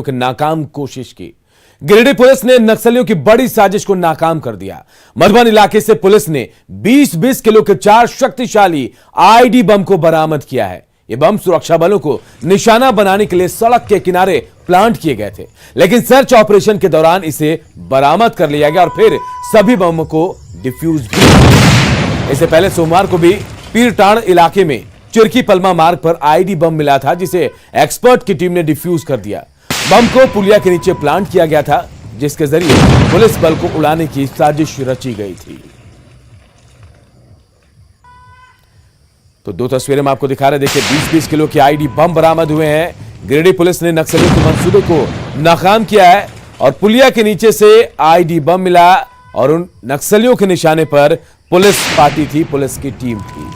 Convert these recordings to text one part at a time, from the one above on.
की नाकाम कोशिश की। गिरिडीह पुलिस ने नक्सलियों की बड़ी साजिश को नाकाम कर दिया। मधुबन इलाके से पुलिस ने 20-20 किलो के 4 शक्तिशाली आईडी बम को बरामद किया है। ये बम सुरक्षा बलों को निशाना बनाने के लिए सड़क के किनारे प्लांट किए गए थे, लेकिन सर्च ऑपरेशन के दौरान इसे बरामद कर लिया गया और फिर सभी बम को डिफ्यूज भी किया। इससे पहले सोमवार को भी पीरटांड इलाके में चिरकी पलमा मार्ग पर आईडी बम मिला था, जिसे एक्सपर्ट की टीम ने डिफ्यूज कर दिया। बम को पुलिया के नीचे प्लांट किया गया था, जिसके जरिए पुलिस बल को उड़ाने की साजिश रची गई थी। तो दो तस्वीरें हम आपको दिखा रहे, देखिए 20-20 किलो के आईडी बम बरामद हुए हैं। गिरिडीह पुलिस ने नक्सलियों के मंसूबे को नाकाम किया है और पुलिया के नीचे से आईडी बम मिला और उन नक्सलियों के निशाने पर पुलिस पार्टी थी, पुलिस की टीम थी।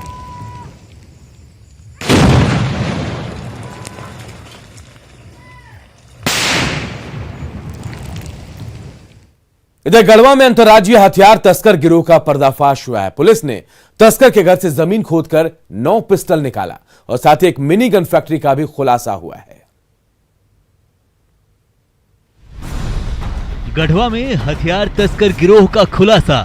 इधर गढ़वा में अंतर्राज्यीय हथियार तस्कर गिरोह का पर्दाफाश हुआ है। पुलिस ने तस्कर के घर से जमीन खोदकर 9 पिस्टल निकाला और साथ ही एक मिनी गन फैक्ट्री का भी खुलासा हुआ है। गढ़वा में हथियार तस्कर गिरोह का खुलासा।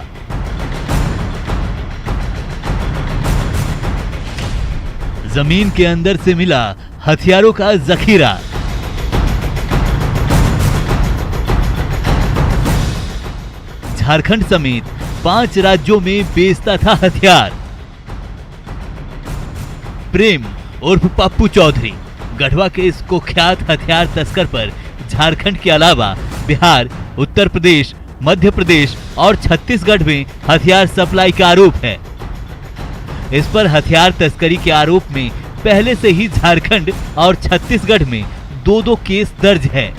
जमीन के अंदर से मिला हथियारों का जखीरा। झारखंड समेत 5 राज्यों में बेचता था हथियार। प्रेम उर्फ पप्पू चौधरी गढ़वा के इस कुख्यात हथियार तस्कर पर झारखंड के अलावा बिहार, उत्तर प्रदेश, मध्य प्रदेश और छत्तीसगढ़ में हथियार सप्लाई का आरोप है। इस पर हथियार तस्करी के आरोप में पहले से ही झारखंड और छत्तीसगढ़ में 2-2 केस दर्ज है,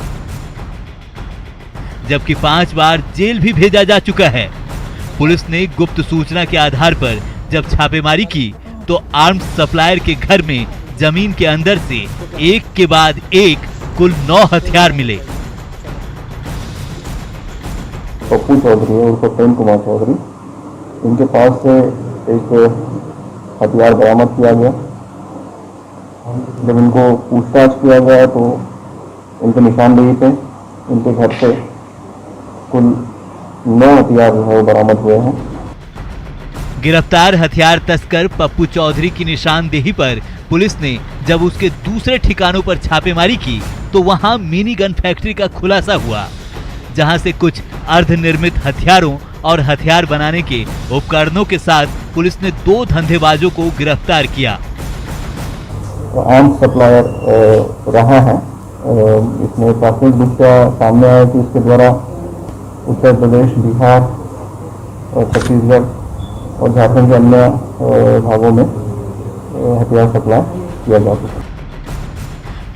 जबकि 5 बार जेल भी भेजा जा चुका है। पुलिस ने गुप्त सूचना के आधार पर जब छापेमारी की तो आर्म्स सप्लायर के घर में जमीन के अंदर से एक के बाद एक कुल 9 हथियार मिले। पप्पू चौधरी उर्फ प्रेम कुमार चौधरी, इनके पास से एक हथियार बरामद किया गया। जब इनको पूछताछ किया गया तो इनके निशानदेही पे इनके घर से कुल 9 हथियार जो है बरामद हुए हैं। गिरफ्तार हथियार तस्कर पप्पू चौधरी की निशानदेही पर पुलिस ने जब उसके दूसरे ठिकानों पर छापेमारी की तो वहां मिनी गन फैक्ट्री का खुलासा हुआ, जहां से कुछ अर्धनिर्मित हथियारों और हथियार बनाने के उपकरणों के साथ पुलिस ने 2 धंधेबाजों को गिरफ्तार किया। आर्म्स सप्लायर रहा है। इसमें प्राथमिक दृष्टया सामने आया कि इसके द्वारा उत्तर प्रदेश, बिहार और छत्तीसगढ़ और झारखंड के अन्य भागों में हथियार सप्लाई किया जा चुका है।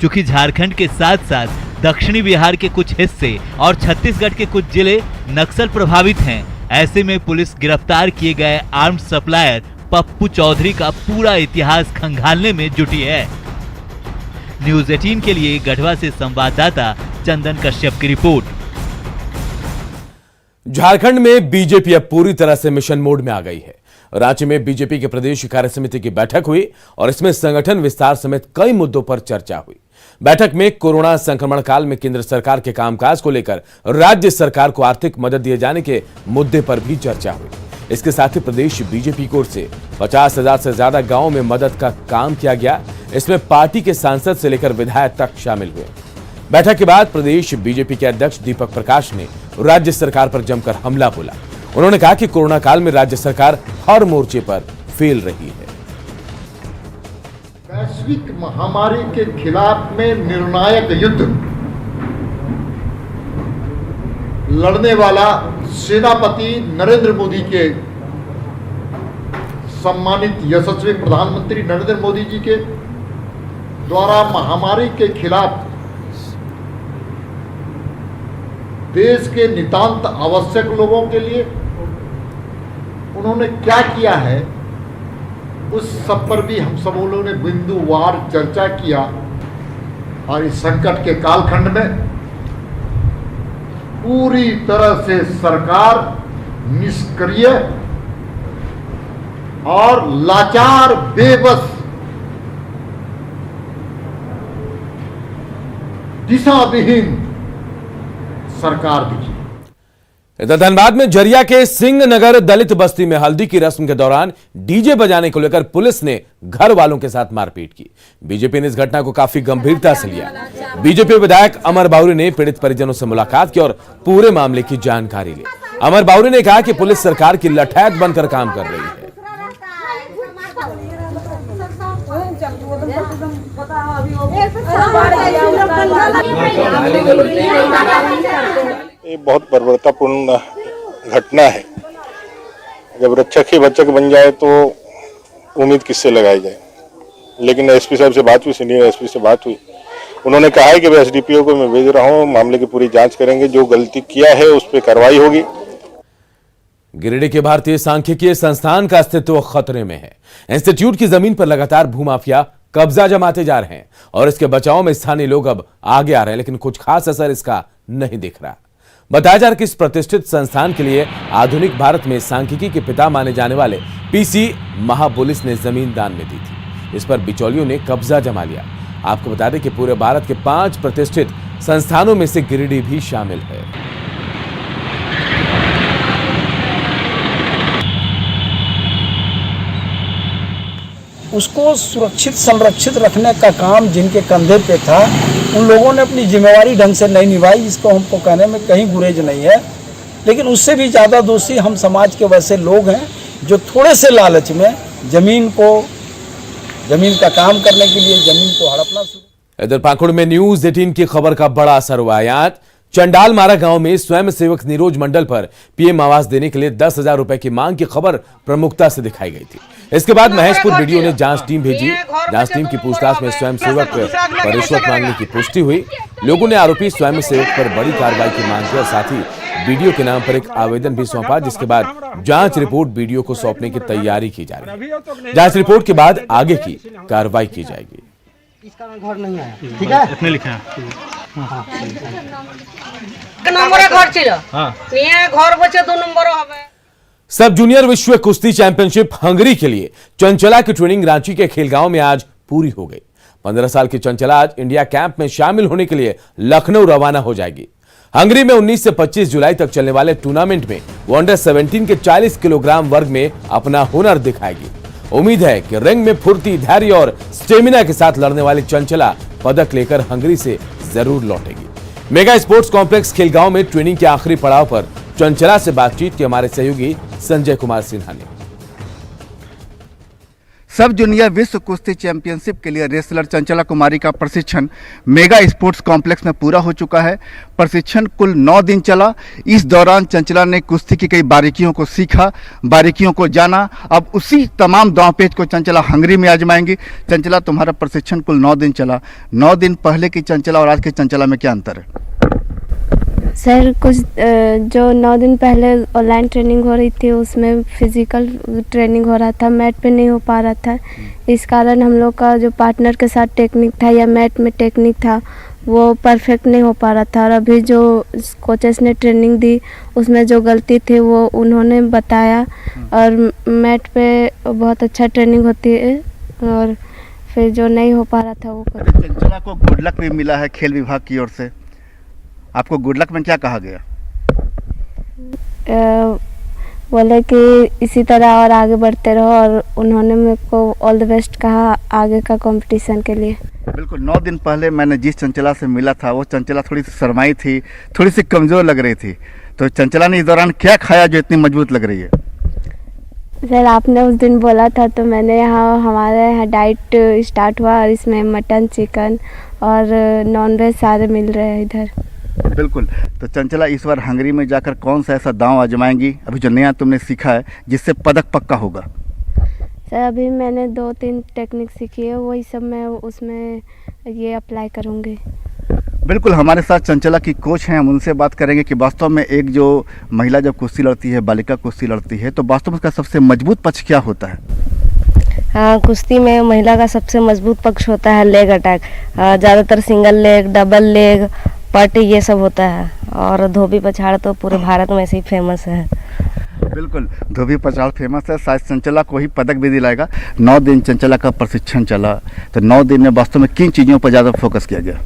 चूंकि झारखंड के साथ साथ दक्षिणी बिहार के कुछ हिस्से और छत्तीसगढ़ के कुछ जिले नक्सल प्रभावित हैं, ऐसे में पुलिस गिरफ्तार किए गए आर्म्स सप्लायर पप्पू चौधरी का पूरा इतिहास खंगालने में जुटी है। न्यूज़ 18 के लिए गढ़वा से संवाददाता चंदन कश्यप की रिपोर्ट। झारखंड में बीजेपी अब पूरी तरह से मिशन मोड में आ गई है। रांची में बीजेपी के प्रदेश कार्य समिति की बैठक हुई और इसमें संगठन विस्तार समेत कई मुद्दों पर चर्चा हुई। बैठक में कोरोना संक्रमण काल में केंद्र सरकार के कामकाज को लेकर राज्य सरकार को आर्थिक मदद दिए जाने के मुद्दे पर भी चर्चा हुई। इसके साथ ही प्रदेश बीजेपी की ओर से 50,000 से ज्यादा गांवों में मदद का काम किया गया। इसमें पार्टी के सांसद से लेकर विधायक तक शामिल हुए। बैठक के बाद प्रदेश बीजेपी के अध्यक्ष दीपक प्रकाश ने राज्य सरकार पर जमकर हमला बोला। उन्होंने कहा कि कोरोना काल में राज्य सरकार हर मोर्चे पर फेल रही है। वैश्विक महामारी के खिलाफ में निर्णायक युद्ध लड़ने वाला सेनापति नरेंद्र मोदी के सम्मानित यशस्वी प्रधानमंत्री नरेंद्र मोदी जी के द्वारा महामारी के खिलाफ देश के नितांत आवश्यक लोगों के लिए उन्होंने क्या किया है, उस सब पर भी हम सब लोगों ने बिंदुवार चर्चा किया। और इस संकट के कालखंड में पूरी तरह से सरकार निष्क्रिय और लाचार बेबस दिशाविहीन सरकार दिखी। इधर धनबाद में झरिया के सिंह नगर दलित बस्ती में हल्दी की रस्म के दौरान डीजे बजाने को लेकर पुलिस ने घर वालों के साथ मारपीट की। बीजेपी ने इस घटना को काफी गंभीरता से लिया। बीजेपी विधायक अमर बावरी ने पीड़ित परिजनों से मुलाकात की और पूरे मामले की जानकारी ली। अमर बावरी ने कहा कि पुलिस सरकार की लठैत बनकर काम कर रही है। ये बहुत बर्बरतापूर्ण घटना है। जब रक्षक ही भक्षक बन जाए तो उम्मीद किससे लगाई जाए। लेकिन एसपी साहब से बात हुई, सीनियर एसपी से बात हुई, उन्होंने कहा है कि एसडीपीओ को मैं भेज रहा हूँ, मामले की पूरी जांच करेंगे, जो गलती किया है उस पर कार्रवाई होगी। गिरिडीह के भारतीय सांख्यिकीय संस्थान का अस्तित्व खतरे में है। इंस्टीट्यूट की जमीन पर लगातार भूमाफिया कब्जा जमाते जा रहे हैं और इसके बचाव में स्थानीय लोग अब आगे आ रहे हैं, लेकिन कुछ खास असर इसका नहीं दिख रहा। बताया जा रहा है कि इस प्रतिष्ठित संस्थान के लिए आधुनिक भारत में सांख्यिकी के पिता माने जाने वाले पीसी महाबुलिस ने जमीन दान में दी थी। इस पर बिचौलियों ने कब्जा जमा लिया। आपको बता दें कि पूरे भारत के 5 प्रतिष्ठित संस्थानों में से गिरिडीह भी शामिल है। उसको सुरक्षित संरक्षित रखने का काम जिनके कंधे पे था, उन लोगों ने अपनी जिम्मेवारी ढंग से नहीं निभाई। इसको हमको कहने में कहीं गुरेज नहीं है, लेकिन उससे भी ज़्यादा दोषी हम समाज के वैसे लोग हैं जो थोड़े से लालच में जमीन का काम करने के लिए जमीन को हड़पना शुरू। इधर पाकुड़ में न्यूज 18 की खबर का बड़ा असर हुआ। यहाँ चंडालमारा गांव में स्वयंसेवक निरोज मंडल पर पीएम आवास देने के लिए 10,000 रुपए की मांग की खबर प्रमुखता से दिखाई गई थी। इसके बाद महेशपुर वीडियो ने जांच टीम भेजी। जांच टीम की पूछताछ में स्वयंसेवक पर रिश्वत मांगने की पुष्टि हुई। लोगों ने आरोपी स्वयंसेवक पर बड़ी कार्रवाई की मांग की और साथ ही वीडियो के नाम पर एक आवेदन भी सौंपा, जिसके बाद जांच रिपोर्ट वीडियो को सौंपने की तैयारी की जा रही है। जांच रिपोर्ट के बाद आगे की कार्रवाई की जाएगी। इसका घर नहीं आया, ठीक है, इसमें लिखा है नंबर घर ছিল নিয়ে ঘর বসে 2 নম্বর হবে। सब जूनियर विश्व कुश्ती चैंपियनशिप हंगरी के लिए चंचला की ट्रेनिंग रांची के खेलगांव में आज पूरी हो गई। 15 साल की चंचला आज इंडिया कैंप में शामिल होने के लिए लखनऊ रवाना हो जाएगी। हंगरी में 19 से 25 जुलाई तक चलने वाले टूर्नामेंट में वो अंडर 17 के 40 किलोग्राम वर्ग में अपना हुनर दिखाएगी। उम्मीद है कि रिंग में फुर्ती, धैर्य और स्टेमिना के साथ लड़ने वाली चंचला पदक लेकर हंगरी से जरूर लौटेगी। मेगा स्पोर्ट्स कॉम्प्लेक्स खेलगांव में ट्रेनिंग के आखिरी पड़ाव पर चंचला से बातचीत की हमारे सहयोगी संजय कुमार सिन्हा ने। सब जूनियर विश्व कुश्ती चैंपियनशिप के लिए रेसलर चंचला कुमारी का प्रशिक्षण मेगा स्पोर्ट्स कॉम्प्लेक्स में पूरा हो चुका है। प्रशिक्षण कुल 9 दिन चला। इस दौरान चंचला ने कुश्ती की कई बारीकियों को सीखा, बारीकियों को जाना। अब उसी तमाम दांवपेच को चंचला हंगरी में आजमाएंगी। चंचला, तुम्हारा प्रशिक्षण कुल 9 दिन चला। 9 दिन पहले की चंचला और आज की चंचला में क्या अंतर है? सर, कुछ जो 9 दिन पहले ऑनलाइन ट्रेनिंग हो रही थी उसमें फिजिकल ट्रेनिंग हो रहा था, मैट पे नहीं हो पा रहा था। इस कारण हम लोग का जो पार्टनर के साथ टेक्निक था या मैट में टेक्निक था वो परफेक्ट नहीं हो पा रहा था। और अभी जो कोचेस ने ट्रेनिंग दी उसमें जो गलती थी वो उन्होंने बताया और मैट पे बहुत अच्छा ट्रेनिंग होती है और फिर जो नहीं हो पा रहा था वो चंचला को गुड लक भी मिला है खेल विभाग की ओर से। आपको गुड लक में क्या कहा गया? बोले कि इसी तरह और आगे बढ़ते रहो और उन्होंने मेरे को ऑल द बेस्ट कहा आगे का कंपटीशन के लिए। बिल्कुल। 9 दिन पहले मैंने जिस चंचला से मिला था वो चंचला थोड़ी सी शर्माई थी, थोड़ी सी कमज़ोर लग रही थी। तो चंचला ने इस दौरान क्या खाया जो इतनी मजबूत लग रही है? सर, आपने उस दिन बोला था तो मैंने हमारे यहाँ डाइट स्टार्ट हुआ और इसमें मटन, चिकन और नॉनवेज सारे मिल रहे हैं इधर। बिल्कुल। तो चंचला इस बार हंगरी में जाकर कौन सा ऐसा दांव आजमाएंगी अभी जो नया तुमने सीखा है जिससे पदक पक्का होगा? सर, अभी मैंने 2-3 टेक्निक सीखी है, वही सब मैं उसमें ये अप्लाई करूँगी। बिल्कुल। हमारे साथ चंचला की कोच हैं, हम उनसे बात करेंगे कि वास्तव में एक जो महिला जब कुश्ती लड़ती है, बालिका कुश्ती लड़ती है, तो वास्तव में उसका सबसे मजबूत पक्ष क्या होता है? हाँ, कुश्ती में महिला का सबसे मजबूत पक्ष होता है लेग अटैक। ज़्यादातर सिंगल लेग, डबल लेग, पट ये सब होता है। और धोबी पछाड़ तो पूरे भारत में से ही फेमस है। बिल्कुल, धोबी पछाड़ फेमस है। शायद चंचला को ही पदक भी दिलाएगा। 9 दिन चंचला का प्रशिक्षण चला, तो 9 दिन में वास्तव में किन चीज़ों पर ज़्यादा फोकस किया गया?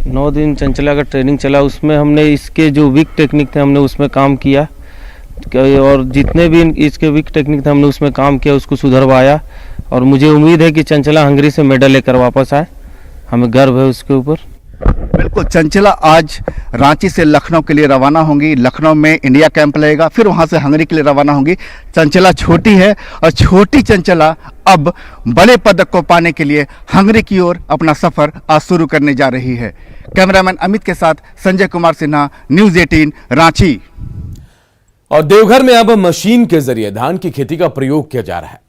9 दिन चंचला का ट्रेनिंग चला, उसमें हमने इसके जो वीक टेक्निक थे हमने उसमें काम किया और जितने भी इसके वीक टेक्निक थे हमने उसमें काम किया, उसको सुधरवाया और मुझे उम्मीद है कि चंचला हंगरी से मेडल लेकर वापस आए। हमें गर्व है उसके ऊपर। बिल्कुल, चंचला आज रांची से लखनऊ के लिए रवाना होंगी। लखनऊ में इंडिया कैंप लगेगा, फिर वहां से हंगरी के लिए रवाना होंगी। चंचला छोटी है और छोटी चंचला अब बड़े पदक को पाने के लिए हंगरी की ओर अपना सफर आज शुरू करने जा रही है। कैमरामैन अमित के साथ संजय कुमार सिन्हा, न्यूज़ 18 रांची। और देवघर में अब मशीन के जरिए धान की खेती का प्रयोग किया जा रहा है।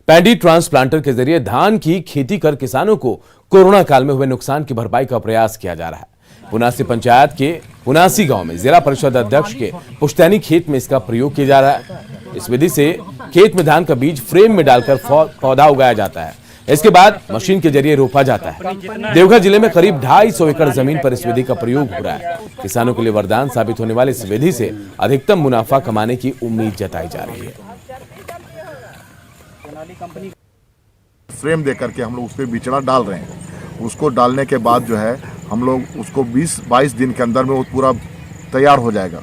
पैडी ट्रांसप्लांटर के जरिए धान की खेती कर किसानों को कोरोना काल में हुए नुकसान की भरपाई का प्रयास किया जा रहा है। पुनासी पंचायत के पुनासी गांव में जिला परिषद अध्यक्ष के पुश्तैनी खेत में इसका प्रयोग किया जा रहा है। इस विधि से खेत में धान का बीज फ्रेम में डालकर पौधा उगाया जाता है। इसके बाद मशीन के जरिए रोपा जाता है। देवघर जिले में करीब 250 एकड़ जमीन पर इस विधि का प्रयोग हो रहा है। किसानों के लिए वरदान साबित होने वाली इस विधि से अधिकतम मुनाफा कमाने की उम्मीद जताई जा रही है। फ्रेम दे करके हम लोग उस पर बिचड़ा डाल रहे हैं। उसको डालने के बाद जो है हम लोग उसको 20-22 दिन के अंदर में वो पूरा तैयार हो जाएगा,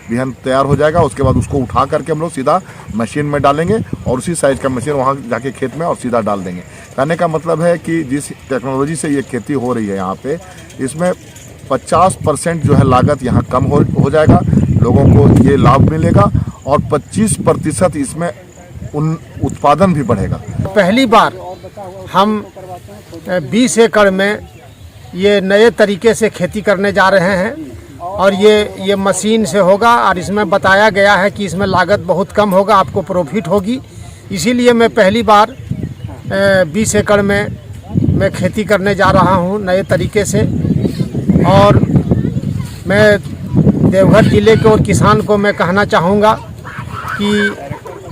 बिहन तैयार हो जाएगा। उसके बाद उसको उठा करके हम लोग सीधा मशीन में डालेंगे और उसी साइज का मशीन वहाँ जाके खेत में और सीधा डाल देंगे। कहने का मतलब है कि जिस टेक्नोलॉजी से ये खेती हो रही है यहाँ पे, इसमें 50% जो है लागत यहाँ कम हो जाएगा, लोगों को ये लाभ मिलेगा और 25% इसमें उत्पादन भी बढ़ेगा। पहली बार हम 20 एकड़ में ये नए तरीके से खेती करने जा रहे हैं और ये मशीन से होगा और इसमें बताया गया है कि इसमें लागत बहुत कम होगा, आपको प्रॉफिट होगी। इसीलिए मैं पहली बार 20 एकड़ में मैं खेती करने जा रहा हूँ नए तरीके से। और मैं देवघर जिले के और किसान को मैं कहना चाहूँगा कि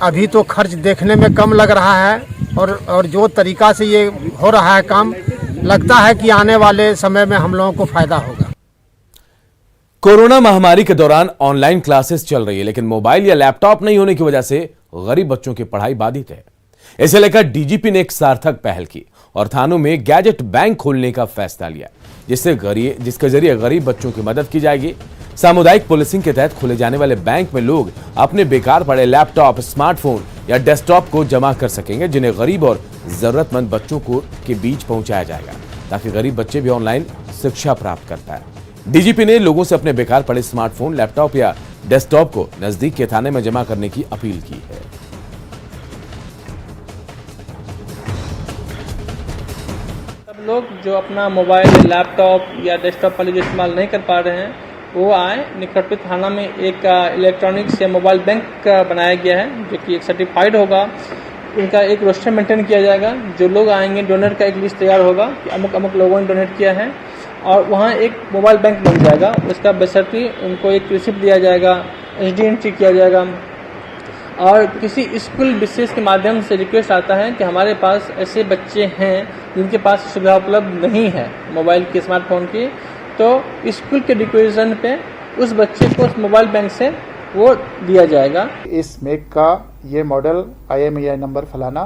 अभी तो खर्च देखने में कम लग रहा है और जो तरीका से ये हो रहा है काम, लगता है कि आने वाले समय में हम लोगों को फायदा होगा। कोरोना महामारी के दौरान ऑनलाइन क्लासेस चल रही है, लेकिन मोबाइल या लैपटॉप नहीं होने की वजह से गरीब बच्चों की पढ़ाई बाधित है। इसे लेकर डीजीपी ने एक सार्थक पहल की और थानों में गैजेट बैंक खोलने का फैसला लिया, जिसके जरिए गरीब बच्चों की मदद की जाएगी। सामुदायिक पुलिसिंग के तहत खोले जाने वाले बैंक में लोग अपने बेकार पड़े लैपटॉप, स्मार्टफोन या डेस्कटॉप को जमा कर सकेंगे, जिन्हें गरीब और जरूरतमंद बच्चों को के बीच पहुंचाया जाएगा, ताकि गरीब बच्चे भी ऑनलाइन शिक्षा प्राप्त कर पाए। डीजीपी ने लोगों से अपने बेकार पड़े स्मार्टफोन, लैपटॉप या डेस्कटॉप को नजदीक के थाने में जमा करने की अपील की है। सब लोग जो अपना मोबाइल, लैपटॉप या डेस्कटॉप वाले जो इस्तेमाल नहीं कर पा रहे हैं, वो आए। निकटवर्ती थाना में एक इलेक्ट्रॉनिक्स या मोबाइल बैंक बनाया गया है, जो कि एक सर्टिफाइड होगा। उनका एक रोस्टर मेंटेन किया जाएगा। जो लोग आएंगे, डोनर का एक लिस्ट तैयार होगा कि अमुक लोगों ने डोनेट किया है, और वहाँ एक मोबाइल बैंक बन जाएगा। उसका बेसरती उनको एक रिसिप्ट दिया जाएगा, एसडी एंट्री किया जाएगा। और किसी स्कूल विशेष के माध्यम से रिक्वेस्ट आता है कि हमारे पास ऐसे बच्चे हैं जिनके पास सुविधा उपलब्ध नहीं है मोबाइल की, स्मार्टफोन की, तो स्कूल के रिक्वेशन पे उस बच्चे को उस मोबाइल बैंक से वो दिया जाएगा। इस मेक का ये मॉडल IMEI नंबर फलाना,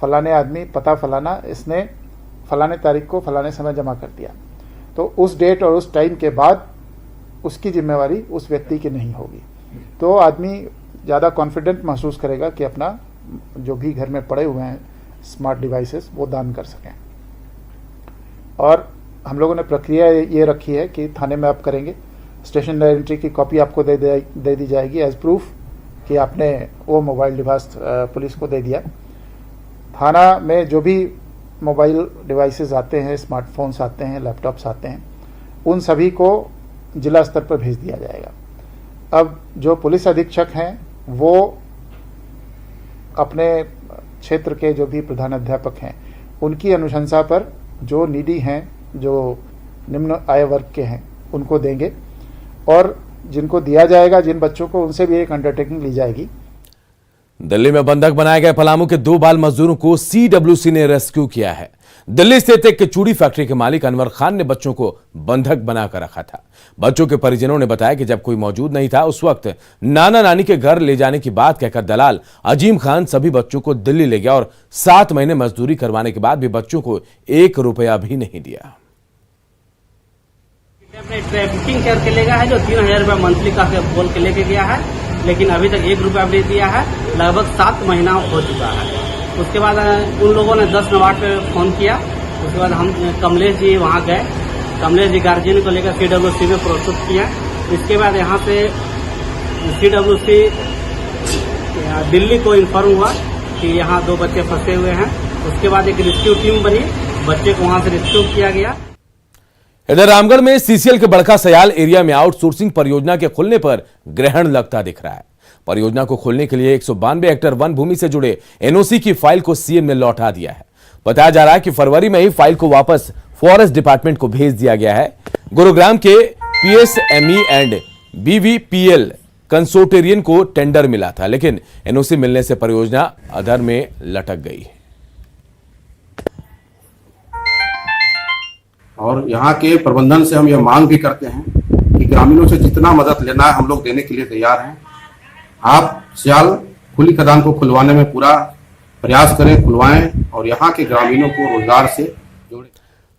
फलाने आदमी पता फलाना, इसने फलाने तारीख को फलाने समय जमा कर दिया, तो उस डेट और उस टाइम के बाद उसकी जिम्मेवारी उस व्यक्ति की नहीं होगी। तो आदमी ज़्यादा कॉन्फिडेंट महसूस करेगा कि अपना जो भी घर में पड़े हुए हैं स्मार्ट डिवाइसेस वो दान कर सकें। और हम लोगों ने प्रक्रिया ये रखी है कि थाने में आप करेंगे, स्टेशन एंट्री की कॉपी आपको दे दी जाएगी एज प्रूफ कि आपने वो मोबाइल डिवाइस पुलिस को दे दिया। थाना में जो भी मोबाइल डिवाइसेस आते हैं, स्मार्टफोन्स आते हैं, लैपटॉप्स आते हैं, उन सभी को जिला स्तर पर भेज दिया जाएगा। अब जो पुलिस अधीक्षक हैं वो अपने क्षेत्र के जो भी प्रधानाध्यापक हैं उनकी अनुशंसा पर जो नीडी हैं, जो निम्न आय वर्ग के हैं, उनको देंगे। और जिनको दिया जाएगा, जिन बच्चों को, उनसे भी एक अंडरटेकिंग ली जाएगी। दिल्ली में बंधक बनाए गए पलामू के 2 बाल मजदूरों को CWC ने रेस्क्यू किया है। दिल्ली स्थित एक चूड़ी फैक्ट्री के मालिक अनवर खान ने बच्चों को बंधक बनाकर रखा था। बच्चों के परिजनों ने बताया कि जब कोई मौजूद नहीं था, उस वक्त नाना नानी के घर ले जाने की बात कहकर दलाल अजीम खान सभी बच्चों को दिल्ली ले गया और 7 महीने मजदूरी करवाने के बाद भी बच्चों को 1 रुपया भी नहीं दिया। ट्रैफिकिंग करके ले गया है, जो 3000 रुपये मंथली का बोल के लेके गया है, लेकिन अभी तक 1 रुपया भी नहीं दिया है। लगभग 7 महीना हो चुका है। उसके बाद उन लोगों ने 10 नंबर पे फोन किया। उसके बाद हम कमलेश जी वहाँ गए, कमलेश जी गार्जियन को लेकर CWC में प्रस्तुत किया। इसके बाद यहाँ से CWC दिल्ली को इन्फॉर्म हुआ कि यहाँ 2 बच्चे फंसे हुए हैं। उसके बाद एक रेस्क्यू टीम बनी, बच्चे को वहाँ से रेस्क्यू किया गया। इधर रामगढ़ में CCL के बड़का सयाल एरिया में आउटसोर्सिंग परियोजना के खुलने पर ग्रहण लगता दिख रहा है। परियोजना को खोलने के लिए 192 हेक्टेयर वन भूमि से जुड़े NOC की फाइल को CM ने लौटा दिया है। बताया जा रहा है कि फरवरी में ही फाइल को वापस फॉरेस्ट डिपार्टमेंट को भेज दिया गया है। गुरुग्राम के PSME एंड BVPL कंसोर्टियम को टेंडर मिला था, लेकिन NOC मिलने से परियोजना अधर में लटक गई। और यहाँ के प्रबंधन से हम यह मांग भी करते हैं कि ग्रामीणों से जितना मदद लेना है हम लोग देने के लिए तैयार हैं। आप सयाल खुली खदान को खुलवाने में पूरा प्रयास करें, खुलवाएं और यहाँ के ग्रामीणों को रोजगार से जोड़ें।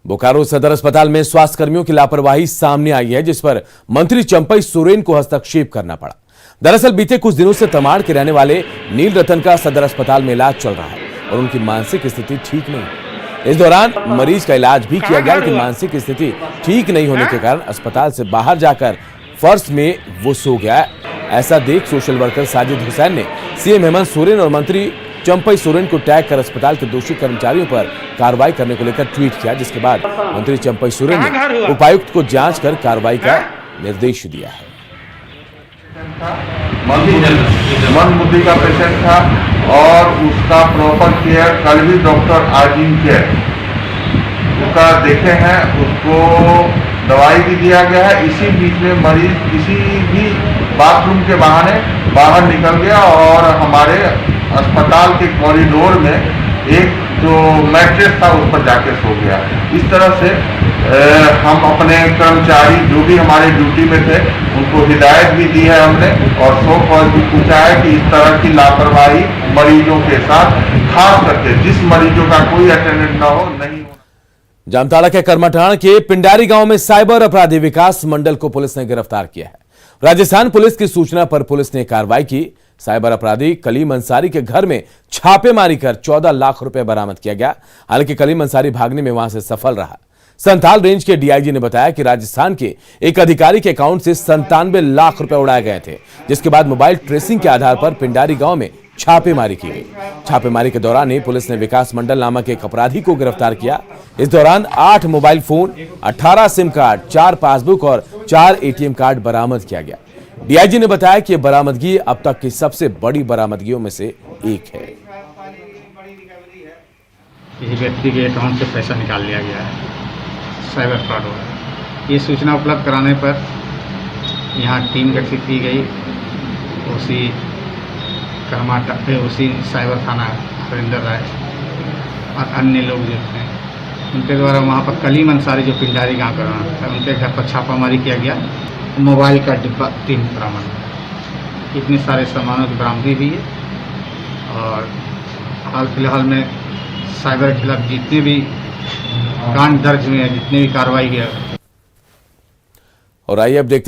बोकारो सदर अस्पताल में स्वास्थ्य कर्मियों की लापरवाही सामने आई है, जिस पर मंत्री चंपई सोरेन को हस्तक्षेप करना पड़ा। दरअसल बीते कुछ दिनों से तमाड़ के रहने वाले नील रतन का सदर अस्पताल में इलाज चल रहा है और उनकी मानसिक स्थिति ठीक नहीं है। इस दौरान मरीज का इलाज भी किया गया, लेकिन मानसिक स्थिति ठीक नहीं होने के कारण अस्पताल से बाहर जाकर फर्श में वो सो गया। ऐसा देख सोशल वर्कर साजिद हुसैन ने CM हेमंत सोरेन और मंत्री चंपई सोरेन को टैग कर अस्पताल के दोषी कर्मचारियों पर कार्रवाई करने को लेकर ट्वीट किया, जिसके बाद मंत्री चंपई सोरेन ने उपायुक्त को जांच कर कार्रवाई का निर्देश दिया है। मंदबुद्धि का पेशेंट था और उसका प्रॉपर केयर कल भी डॉक्टर आजीम केयर उसका देखे हैं, उसको दवाई भी दिया गया है। इसी बीच में मरीज किसी भी बाथरूम के बहाने बाहर निकल गया और हमारे अस्पताल के कॉरिडोर में एक जो मैट्रेस था उस पर जाके सो गया। इस तरह से हम अपने कर्मचारी जो भी हमारे ड्यूटी में थे उनको हिदायत भी दी है हमने और सो पर भी पूछा है कि इस तरह की लापरवाही मरीजों के साथ, खास करके जिस मरीजों का कोई अटेंडेंट न हो नहीं। जामताड़ा के कर्मठाण के पिंडारी गांव में साइबर अपराधी विकास मंडल को पुलिस ने गिरफ्तार किया है। राजस्थान पुलिस की सूचना पर पुलिस ने कार्रवाई की। साइबर अपराधी कलीम अंसारी के घर में छापेमारी कर 14 लाख रुपए बरामद किया गया। हालांकि कलीम अंसारी भागने में वहां से सफल रहा। संथाल रेंज के DIG ने बताया कि राजस्थान के एक अधिकारी के अकाउंट से 97 लाख रुपए उड़ाए गए थे, जिसके बाद मोबाइल ट्रेसिंग के आधार पर पिंडारी गांव में छापेमारी की गई। छापेमारी के दौरान ही पुलिस ने विकास मंडल नामक एक अपराधी को गिरफ्तार किया। इस दौरान 8 mobile phone, 18 SIM card, 4 passbook और 4 ATM कार्ड बरामद किया गया। DIG ने बताया कि यह बरामदगी अब तक की सबसे बड़ी बरामदगियों में से एक है। किसी व्यक्ति के अकाउंट से पैसा निकाल लिया गया है, साइबर फ्रॉड हुआ। ये सूचना उपलब्ध कराने पर यहाँ टीम गठित की गई। उसी साइबर थाना हरिंदर राय और अन्य लोग जो थे उनके द्वारा वहाँ पर कलीम अंसारी जो पिंडारी गाँव का रहना था, उनके घर पर छापामारी किया गया। मोबाइल का डिब्बा 3 बरामद, इतने सारे सामानों की बरामदगी हुई है। और हाल फिलहाल में साइबर के खिलाफ जितने भी कांड दर्ज हुए हैं, जितने भी कार्रवाई हुई है। और आइए अब देखते